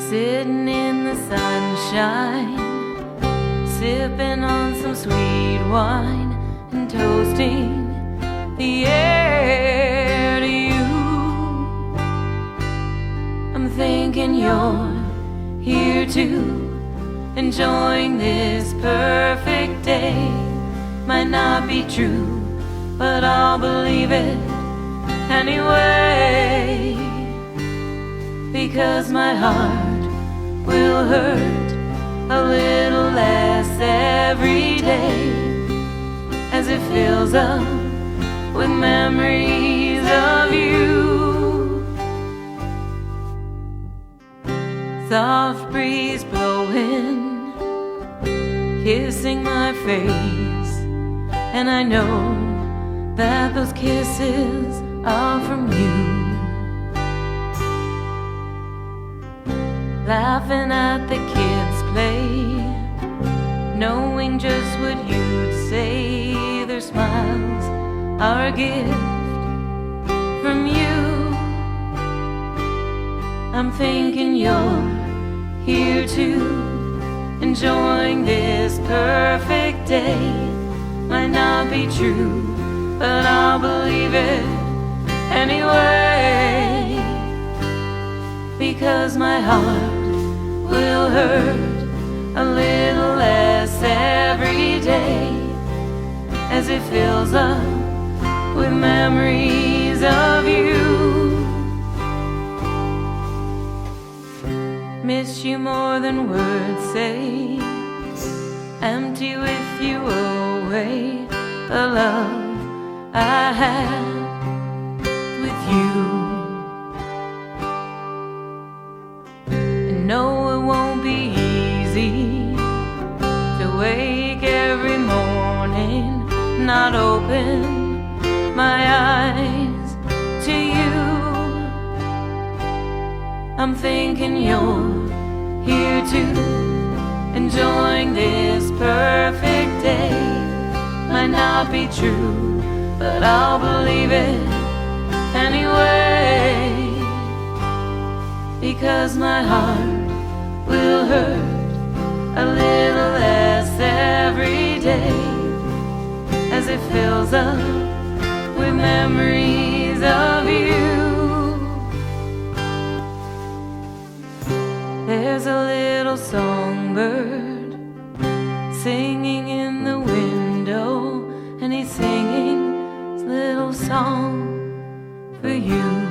sitting in the sunshine, sipping on some sweet wine and toasting the air to you. I'm thinking you're here too, enjoying this perfect day. Might not be true, but I'll believe it anyway, because my heart will hurt a little less every day as it fills up with memories of you. Soft breeze blowing, kissing my face, and I know that those kisses are from you. Laughing at the kids play, knowing just what you'd say. Their smiles are a gift from you. I'm thinking you're here too, enjoying this perfect day. Might not be true, but I'll believe it anyway, because my heart will hurt a little less every day as it fills up with memories of you. Miss you more than words say, empty with you away the love I had with you. And no, it won't be easy to wake every morning, not open my eyes to you. I'm thinking you're here too, enjoying this perfect day. Might not be true, but I'll believe it anyway, because my heart will hurt a little less every day as it fills up with memories of you. There's a little songbird singing in the window, and he's singing his little song for you.